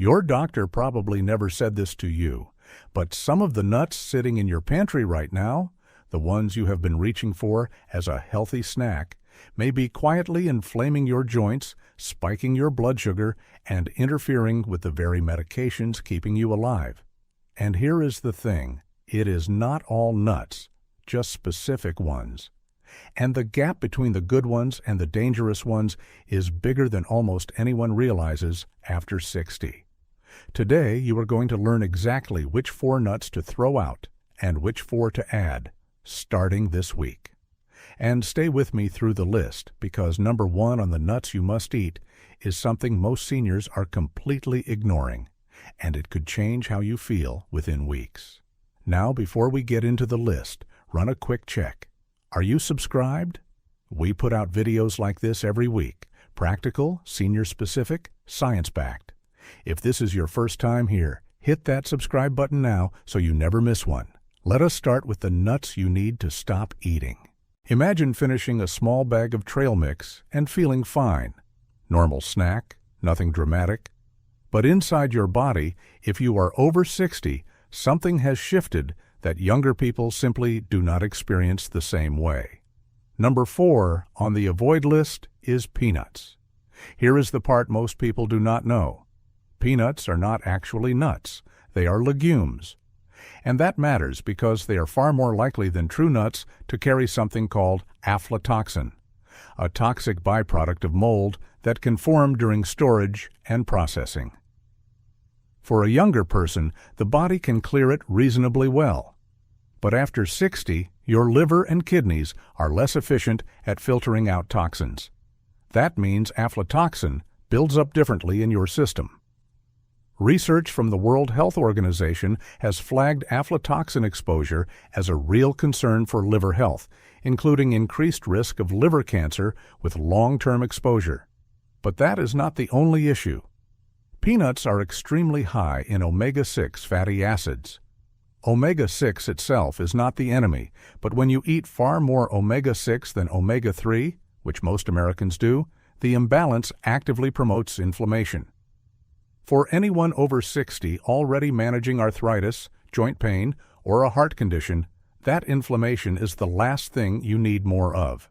Your doctor probably never said this to you, but some of the nuts sitting in your pantry right now, the ones you have been reaching for as a healthy snack, may be quietly inflaming your joints, spiking your blood sugar, and interfering with the very medications keeping you alive. And here is the thing, it is not all nuts, just specific ones. And the gap between the good ones and the dangerous ones is bigger than almost anyone realizes after 60. Today, you are going to learn exactly which 4 nuts to throw out and which 4 to add, starting this week. And stay with me through the list, because number 1 on the nuts you must eat is something most seniors are completely ignoring, and it could change how you feel within weeks. Now, before we get into the list, run a quick check. Are you subscribed? We put out videos like this every week, practical, senior-specific, science-backed. If this is your first time here, hit that subscribe button now so you never miss one. Let us start with the nuts you need to stop eating. Imagine finishing a small bag of trail mix and feeling fine. Normal snack, nothing dramatic. But inside your body, if you are over 60, something has shifted that younger people simply do not experience the same way. Number 4 on the avoid list is peanuts. Here is the part most people do not know. Peanuts are not actually nuts, they are legumes. And that matters because they are far more likely than true nuts to carry something called aflatoxin, a toxic byproduct of mold that can form during storage and processing. For a younger person, the body can clear it reasonably well. But after 60, your liver and kidneys are less efficient at filtering out toxins. That means aflatoxin builds up differently in your system. Research from the World Health Organization has flagged aflatoxin exposure as a real concern for liver health, including increased risk of liver cancer with long-term exposure. But that is not the only issue. Peanuts are extremely high in omega-6 fatty acids. Omega-6 itself is not the enemy, but when you eat far more omega-6 than omega-3, which most Americans do, the imbalance actively promotes inflammation. For anyone over 60 already managing arthritis, joint pain, or a heart condition, that inflammation is the last thing you need more of.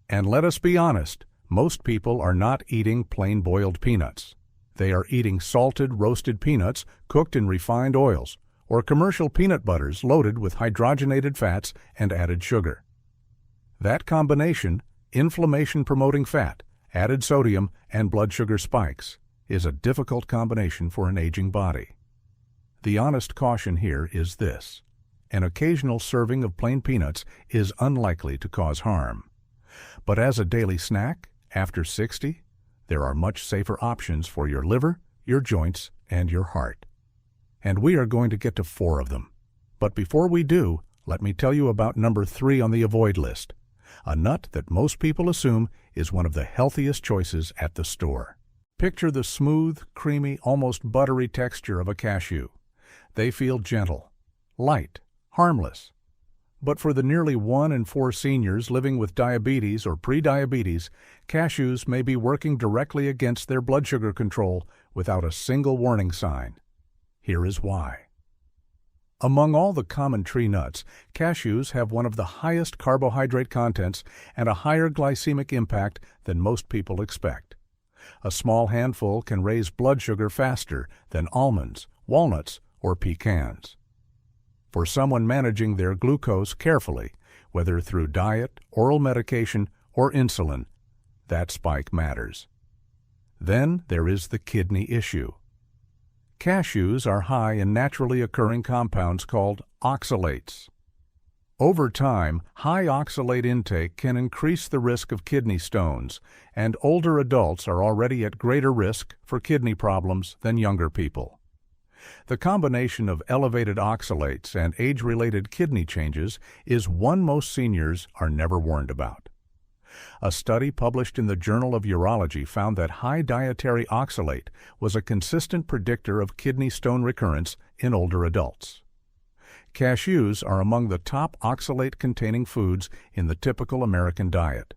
And let us be honest, most people are not eating plain boiled peanuts. They are eating salted, roasted peanuts cooked in refined oils, or commercial peanut butters loaded with hydrogenated fats and added sugar. That combination, inflammation-promoting fat, added sodium, and blood sugar spikes, is a difficult combination for an aging body. The honest caution here is this: an occasional serving of plain peanuts is unlikely to cause harm. But as a daily snack, after 60, there are much safer options for your liver, your joints, and your heart. And we are going to get to 4 of them. But before we do, let me tell you about number 3 on the avoid list, a nut that most people assume is one of the healthiest choices at the store. Picture the smooth, creamy, almost buttery texture of a cashew. They feel gentle, light, harmless. But for the nearly 1 in 4 seniors living with diabetes or prediabetes, cashews may be working directly against their blood sugar control without a single warning sign. Here is why. Among all the common tree nuts, cashews have one of the highest carbohydrate contents and a higher glycemic impact than most people expect. A small handful can raise blood sugar faster than almonds, walnuts, or pecans. For someone managing their glucose carefully, whether through diet, oral medication, or insulin, that spike matters. Then there is the kidney issue. Cashews are high in naturally occurring compounds called oxalates. Over time, high oxalate intake can increase the risk of kidney stones, and older adults are already at greater risk for kidney problems than younger people. The combination of elevated oxalates and age-related kidney changes is one most seniors are never warned about. A study published in the Journal of Urology found that high dietary oxalate was a consistent predictor of kidney stone recurrence in older adults. Cashews are among the top oxalate-containing foods in the typical American diet.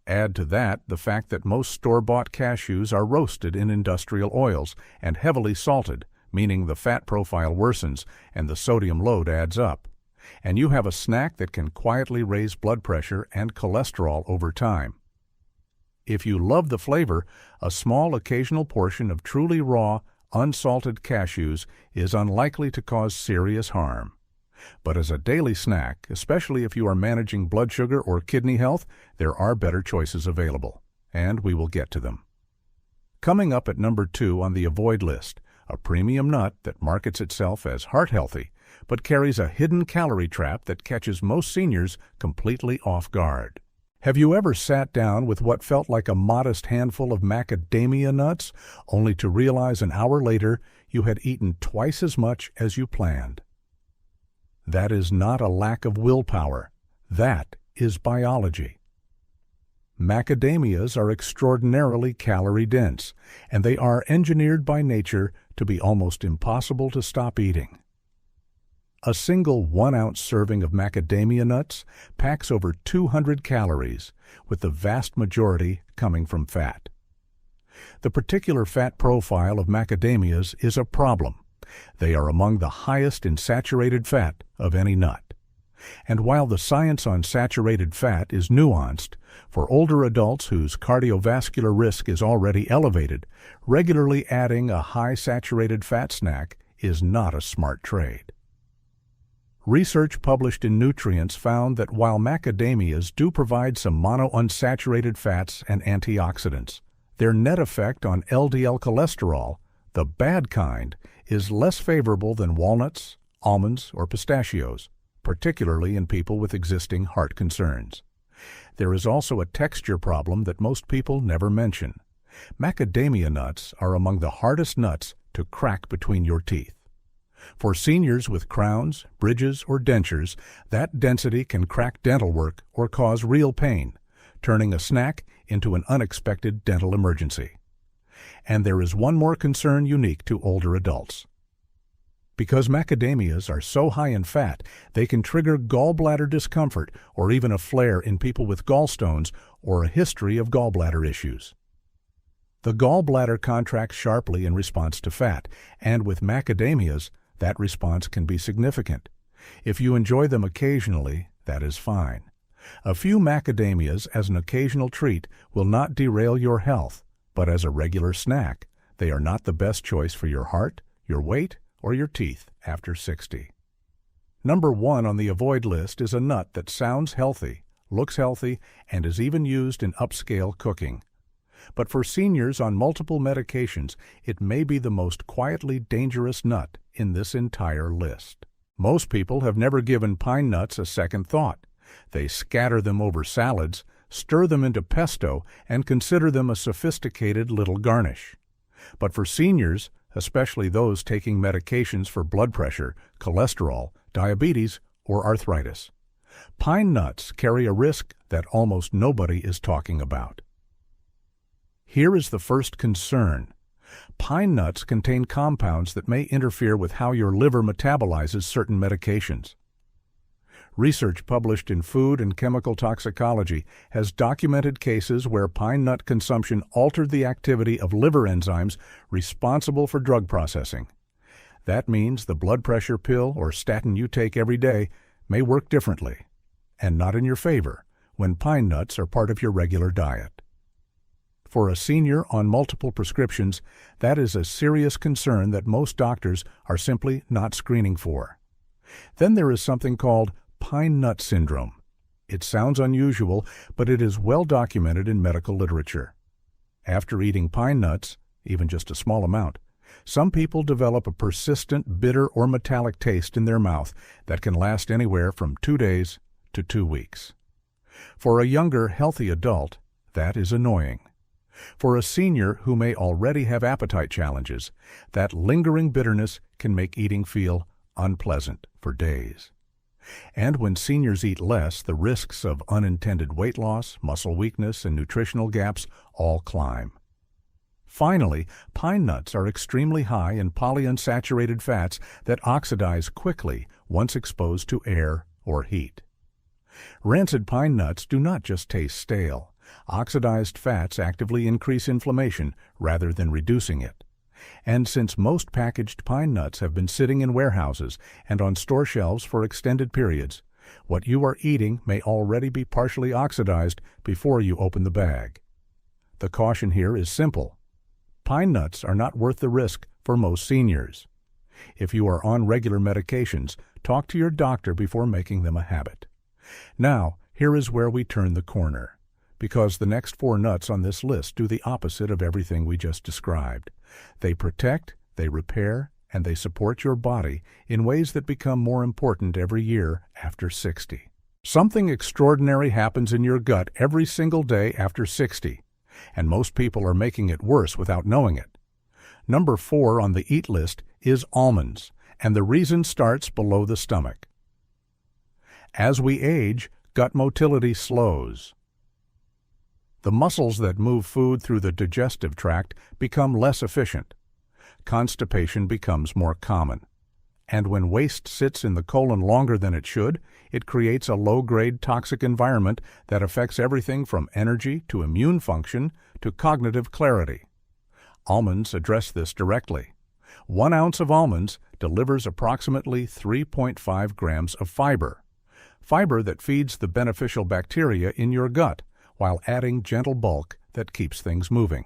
Add to that the fact that most store-bought cashews are roasted in industrial oils and heavily salted, meaning the fat profile worsens and the sodium load adds up. And you have a snack that can quietly raise blood pressure and cholesterol over time. If you love the flavor, a small occasional portion of truly raw, unsalted cashews is unlikely to cause serious harm. But as a daily snack, especially if you are managing blood sugar or kidney health, there are better choices available, and we will get to them. Coming up at number 2 on the avoid list, a premium nut that markets itself as heart-healthy, but carries a hidden calorie trap that catches most seniors completely off guard. Have you ever sat down with what felt like a modest handful of macadamia nuts, only to realize an hour later you had eaten twice as much as you planned? That is not a lack of willpower. That is biology. Macadamias are extraordinarily calorie-dense, and they are engineered by nature to be almost impossible to stop eating. A single 1-ounce serving of macadamia nuts packs over 200 calories, with the vast majority coming from fat. The particular fat profile of macadamias is a problem. They are among the highest in saturated fat of any nut. And while the science on saturated fat is nuanced, for older adults whose cardiovascular risk is already elevated, regularly adding a high saturated fat snack is not a smart trade. Research published in Nutrients found that while macadamias do provide some monounsaturated fats and antioxidants, their net effect on LDL cholesterol, the bad kind, is less favorable than walnuts, almonds, or pistachios, particularly in people with existing heart concerns. There is also a texture problem that most people never mention. Macadamia nuts are among the hardest nuts to crack between your teeth. For seniors with crowns, bridges, or dentures, that density can crack dental work or cause real pain, turning a snack into an unexpected dental emergency. And there is one more concern unique to older adults. Because macadamias are so high in fat, they can trigger gallbladder discomfort or even a flare in people with gallstones or a history of gallbladder issues. The gallbladder contracts sharply in response to fat, and with macadamias, that response can be significant. If you enjoy them occasionally, that is fine. A few macadamias as an occasional treat will not derail your health, but as a regular snack, they are not the best choice for your heart, your weight, or your teeth after 60. Number 1 on the avoid list is a nut that sounds healthy, looks healthy, and is even used in upscale cooking. But for seniors on multiple medications, it may be the most quietly dangerous nut in this entire list. Most people have never given pine nuts a second thought. They scatter them over salads, stir them into pesto, and consider them a sophisticated little garnish. But for seniors, especially those taking medications for blood pressure, cholesterol, diabetes, or arthritis, pine nuts carry a risk that almost nobody is talking about. Here is the first concern. Pine nuts contain compounds that may interfere with how your liver metabolizes certain medications. Research published in Food and Chemical Toxicology has documented cases where pine nut consumption altered the activity of liver enzymes responsible for drug processing. That means the blood pressure pill or statin you take every day may work differently, and not in your favor, when pine nuts are part of your regular diet. For a senior on multiple prescriptions, that is a serious concern that most doctors are simply not screening for. Then there is something called pine nut syndrome. It sounds unusual, but it is well documented in medical literature. After eating pine nuts, even just a small amount, some people develop a persistent bitter or metallic taste in their mouth that can last anywhere from 2 days to 2 weeks. For a younger, healthy adult, that is annoying. For a senior who may already have appetite challenges, that lingering bitterness can make eating feel unpleasant for days. And when seniors eat less, the risks of unintended weight loss, muscle weakness, and nutritional gaps all climb. Finally, pine nuts are extremely high in polyunsaturated fats that oxidize quickly once exposed to air or heat. Rancid pine nuts do not just taste stale. Oxidized fats actively increase inflammation rather than reducing it. And since most packaged pine nuts have been sitting in warehouses and on store shelves for extended periods, what you are eating may already be partially oxidized before you open the bag. The caution here is simple. Pine nuts are not worth the risk for most seniors. If you are on regular medications, talk to your doctor before making them a habit. Now, here is where we turn the corner, because the next 4 nuts on this list do the opposite of everything we just described. They protect, they repair, and they support your body in ways that become more important every year after 60. Something extraordinary happens in your gut every single day after 60, and most people are making it worse without knowing it. Number 4 on the eat list is almonds, and the reason starts below the stomach. As we age, gut motility slows. The muscles that move food through the digestive tract become less efficient. Constipation becomes more common. And when waste sits in the colon longer than it should, it creates a low-grade toxic environment that affects everything from energy to immune function to cognitive clarity. Almonds address this directly. 1 ounce of almonds delivers approximately 3.5 grams of fiber. Fiber that feeds the beneficial bacteria in your gut, while adding gentle bulk that keeps things moving.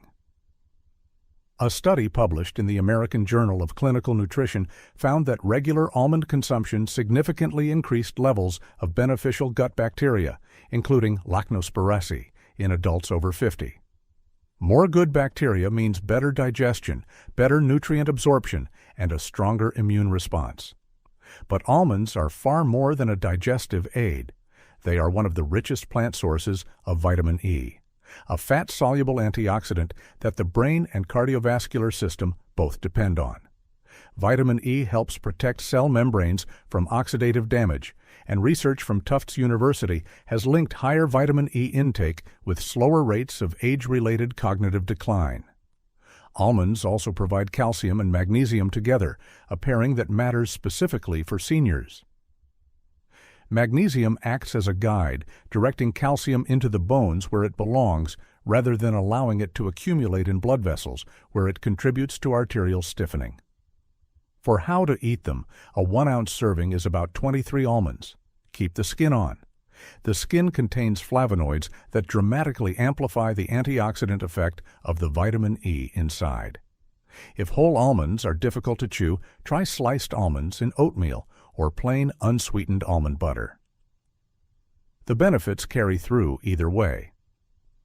A study published in the American Journal of Clinical Nutrition found that regular almond consumption significantly increased levels of beneficial gut bacteria, including Lactospiraceae, in adults over 50. More good bacteria means better digestion, better nutrient absorption, and a stronger immune response. But almonds are far more than a digestive aid. They are one of the richest plant sources of vitamin E, a fat-soluble antioxidant that the brain and cardiovascular system both depend on. Vitamin E helps protect cell membranes from oxidative damage, and research from Tufts University has linked higher vitamin E intake with slower rates of age-related cognitive decline. Almonds also provide calcium and magnesium together, a pairing that matters specifically for seniors. Magnesium acts as a guide, directing calcium into the bones where it belongs, rather than allowing it to accumulate in blood vessels, where it contributes to arterial stiffening. For how to eat them, a 1 ounce serving is about 23 almonds. Keep the skin on. The skin contains flavonoids that dramatically amplify the antioxidant effect of the vitamin E inside. If whole almonds are difficult to chew, try sliced almonds in oatmeal or plain unsweetened almond butter. The benefits carry through either way.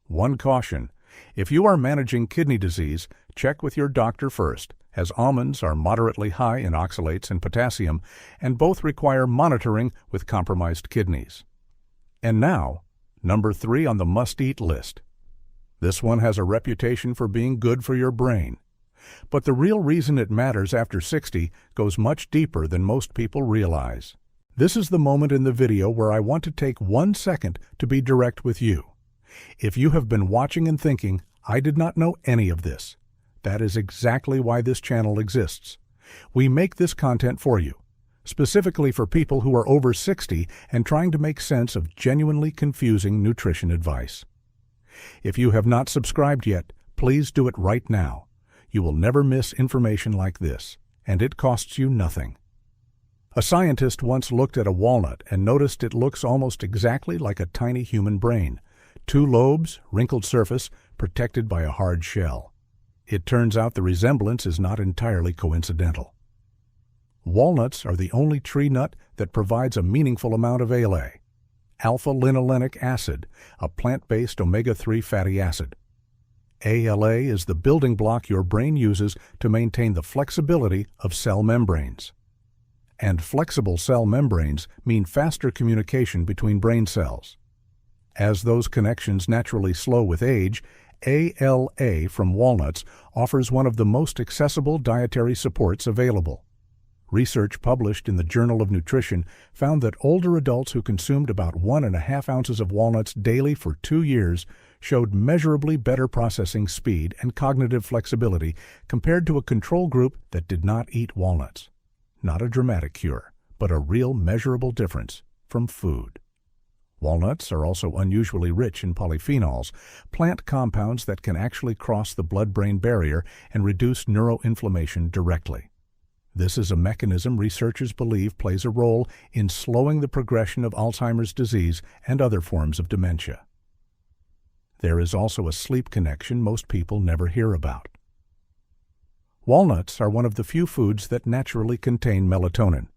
One caution: if you are managing kidney disease, check with your doctor first, as almonds are moderately high in oxalates and potassium, and both require monitoring with compromised kidneys. And now, number 3 on the must-eat list. This one has a reputation for being good for your brain. But the real reason it matters after 60 goes much deeper than most people realize. This is the moment in the video where I want to take 1 second to be direct with you. If you have been watching and thinking, I did not know any of this, that is exactly why this channel exists. We make this content for you, specifically for people who are over 60 and trying to make sense of genuinely confusing nutrition advice. If you have not subscribed yet, please do it right now. You will never miss information like this, and it costs you nothing. A scientist once looked at a walnut and noticed it looks almost exactly like a tiny human brain. 2 lobes, wrinkled surface, protected by a hard shell. It turns out the resemblance is not entirely coincidental. Walnuts are the only tree nut that provides a meaningful amount of ALA, alpha-linolenic acid, a plant-based omega-3 fatty acid. ALA is the building block your brain uses to maintain the flexibility of cell membranes. And flexible cell membranes mean faster communication between brain cells. As those connections naturally slow with age, ALA from walnuts offers one of the most accessible dietary supports available. Research published in the Journal of Nutrition found that older adults who consumed about 1.5 ounces of walnuts daily for 2 years showed measurably better processing speed and cognitive flexibility compared to a control group that did not eat walnuts. Not a dramatic cure, but a real measurable difference from food. Walnuts are also unusually rich in polyphenols, plant compounds that can actually cross the blood-brain barrier and reduce neuroinflammation directly. This is a mechanism researchers believe plays a role in slowing the progression of Alzheimer's disease and other forms of dementia. There is also a sleep connection most people never hear about. Walnuts are one of the few foods that naturally contain melatonin.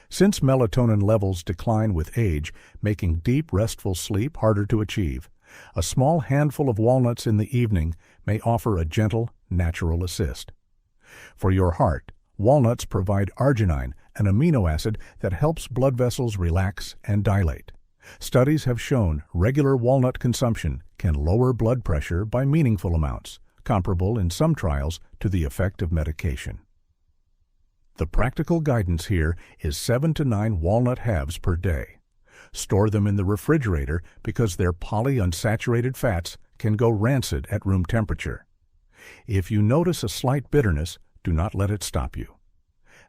Since melatonin levels decline with age, making deep, restful sleep harder to achieve, a small handful of walnuts in the evening may offer a gentle, natural assist. For your heart, walnuts provide arginine, an amino acid that helps blood vessels relax and dilate. Studies have shown regular walnut consumption can lower blood pressure by meaningful amounts, comparable in some trials to the effect of medication. The practical guidance here is 7 to 9 walnut halves per day. Store them in the refrigerator because their polyunsaturated fats can go rancid at room temperature. If you notice a slight bitterness, do not let it stop you.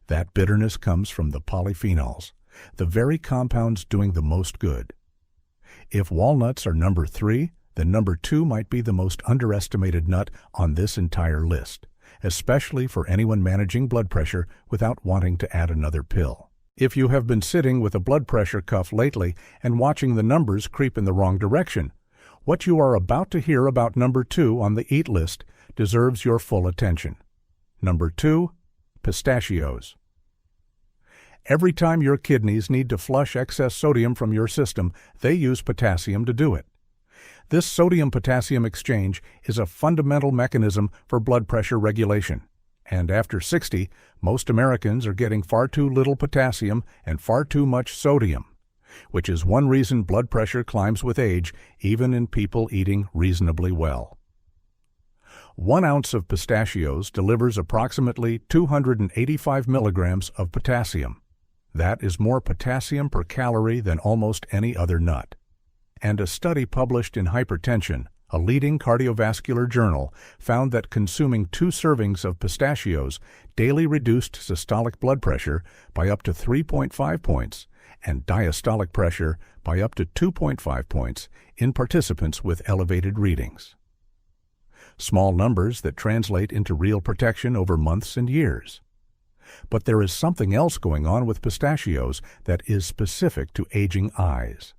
That bitterness comes from the polyphenols, the very compounds doing the most good. If walnuts are number 3, then number 2 might be the most underestimated nut on this entire list, especially for anyone managing blood pressure without wanting to add another pill. If you have been sitting with a blood pressure cuff lately and watching the numbers creep in the wrong direction, what you are about to hear about number 2 on the eat list deserves your full attention. Number 2, pistachios. Every time your kidneys need to flush excess sodium from your system, they use potassium to do it. This sodium-potassium exchange is a fundamental mechanism for blood pressure regulation. And after 60, most Americans are getting far too little potassium and far too much sodium, which is one reason blood pressure climbs with age, even in people eating reasonably well. 1 ounce of pistachios delivers approximately 285 milligrams of potassium. That is more potassium per calorie than almost any other nut. And a study published in Hypertension, a leading cardiovascular journal, found that consuming 2 servings of pistachios daily reduced systolic blood pressure by up to 3.5 points and diastolic pressure by up to 2.5 points in participants with elevated readings. Small numbers that translate into real protection over months and years. But there is something else going on with pistachios that is specific to aging eyes.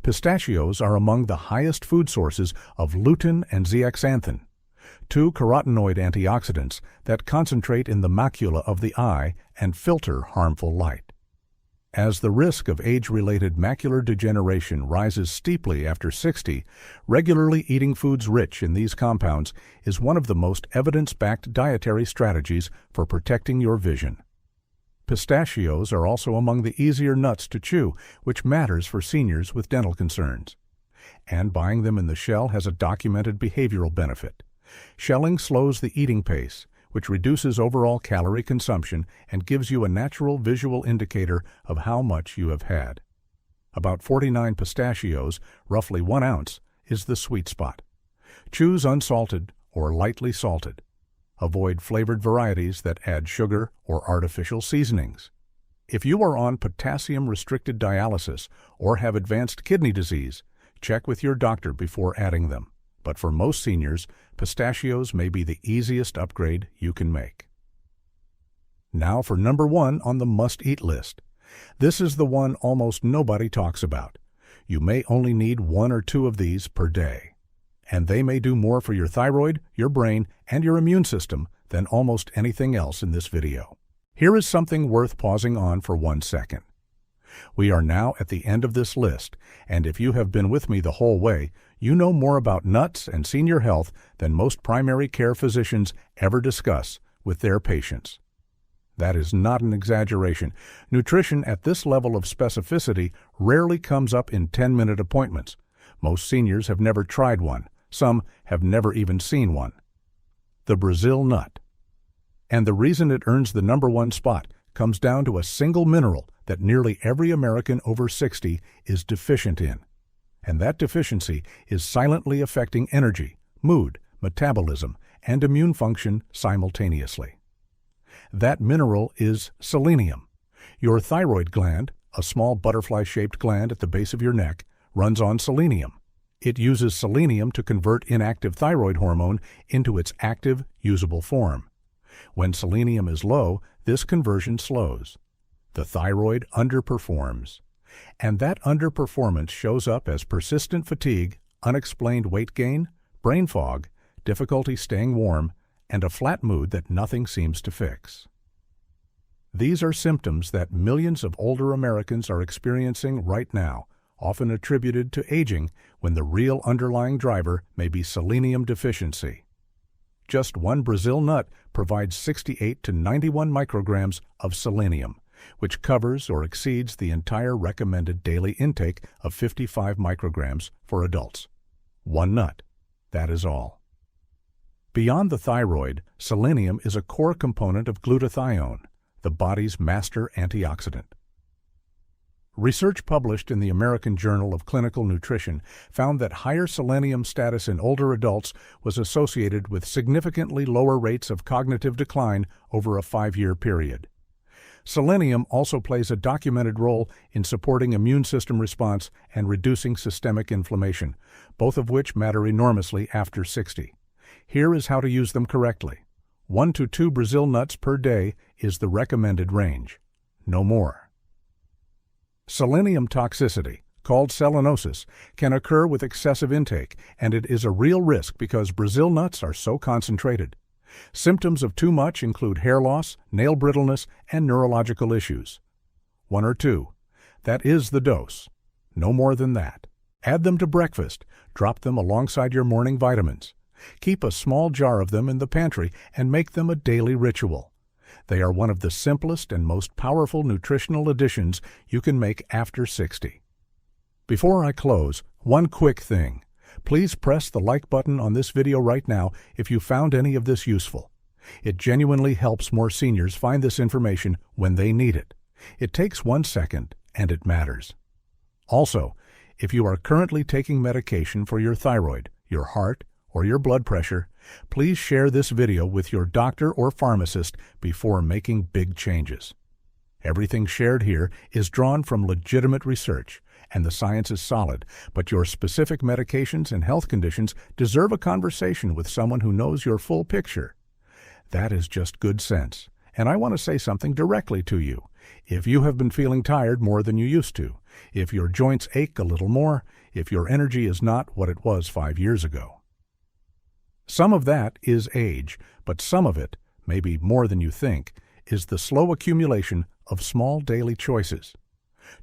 Pistachios are among the highest food sources of lutein and zeaxanthin, 2 carotenoid antioxidants that concentrate in the macula of the eye and filter harmful light. As the risk of age-related macular degeneration rises steeply after 60, regularly eating foods rich in these compounds is one of the most evidence-backed dietary strategies for protecting your vision. Pistachios are also among the easier nuts to chew, which matters for seniors with dental concerns. And buying them in the shell has a documented behavioral benefit. Shelling slows the eating pace, which reduces overall calorie consumption and gives you a natural visual indicator of how much you have had. About 49 pistachios, roughly 1 ounce, is the sweet spot. Choose unsalted or lightly salted. Avoid flavored varieties that add sugar or artificial seasonings. If you are on potassium-restricted dialysis or have advanced kidney disease, check with your doctor before adding them. But for most seniors, pistachios may be the easiest upgrade you can make. Now for number 1 on the must-eat list. This is the one almost nobody talks about. You may only need 1 or 2 of these per day. And they may do more for your thyroid, your brain, and your immune system than almost anything else in this video. Here is something worth pausing on for 1 second. We are now at the end of this list, and if you have been with me the whole way, you know more about nuts and senior health than most primary care physicians ever discuss with their patients. That is not an exaggeration. Nutrition at this level of specificity rarely comes up in 10-minute appointments. Most seniors have never tried one. Some have never even seen one. The Brazil nut. And the reason it earns the number 1 spot comes down to a single mineral that nearly every American over 60 is deficient in. And that deficiency is silently affecting energy, mood, metabolism, and immune function simultaneously. That mineral is selenium. Your thyroid gland, a small butterfly-shaped gland at the base of your neck, runs on selenium. It uses selenium to convert inactive thyroid hormone into its active, usable form. When selenium is low, this conversion slows. The thyroid underperforms. And that underperformance shows up as persistent fatigue, unexplained weight gain, brain fog, difficulty staying warm, and a flat mood that nothing seems to fix. These are symptoms that millions of older Americans are experiencing right now, often attributed to aging when the real underlying driver may be selenium deficiency. Just one Brazil nut provides 68 to 91 micrograms of selenium, which covers or exceeds the entire recommended daily intake of 55 micrograms for adults. One nut. That is all. Beyond the thyroid, selenium is a core component of glutathione, the body's master antioxidant. Research published in the American Journal of Clinical Nutrition found that higher selenium status in older adults was associated with significantly lower rates of cognitive decline over a 5-year period. Selenium also plays a documented role in supporting immune system response and reducing systemic inflammation, both of which matter enormously after 60. Here is how to use them correctly. 1 to 2 Brazil nuts per day is the recommended range. No more. Selenium toxicity, called selenosis, can occur with excessive intake, and it is a real risk because Brazil nuts are so concentrated. Symptoms of too much include hair loss, nail brittleness, and neurological issues. 1 or 2. That is the dose. No more than that. Add them to breakfast. Drop them alongside your morning vitamins. Keep a small jar of them in the pantry and make them a daily ritual. They are one of the simplest and most powerful nutritional additions you can make after 60. Before I close, one quick thing. Please press the like button on this video right now if you found any of this useful. It genuinely helps more seniors find this information when they need it. It takes 1 second, and it matters. Also, if you are currently taking medication for your thyroid, your heart, or your blood pressure, please share this video with your doctor or pharmacist before making big changes. Everything shared here is drawn from legitimate research, and the science is solid, but your specific medications and health conditions deserve a conversation with someone who knows your full picture. That is just good sense, and I want to say something directly to you. If you have been feeling tired more than you used to, if your joints ache a little more, if your energy is not what it was 5 years ago. Some of that is age, but some of it, maybe more than you think, is the slow accumulation of small daily choices.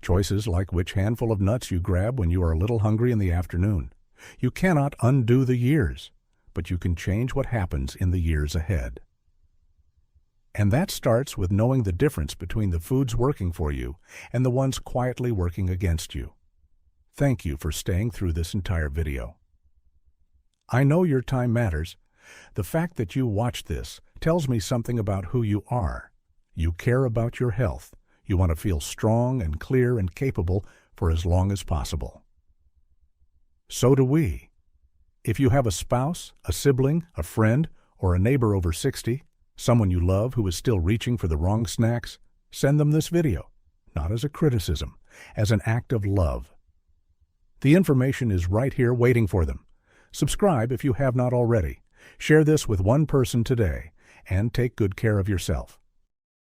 Choices like which handful of nuts you grab when you are a little hungry in the afternoon. You cannot undo the years, but you can change what happens in the years ahead. And that starts with knowing the difference between the foods working for you and the ones quietly working against you. Thank you for staying through this entire video. I know your time matters. The fact that you watched this tells me something about who you are. You care about your health. You want to feel strong and clear and capable for as long as possible. So do we. If you have a spouse, a sibling, a friend, or a neighbor over 60, someone you love who is still reaching for the wrong snacks, send them this video, not as a criticism, as an act of love. The information is right here waiting for them. Subscribe if you have not already. Share this with one person today, and take good care of yourself.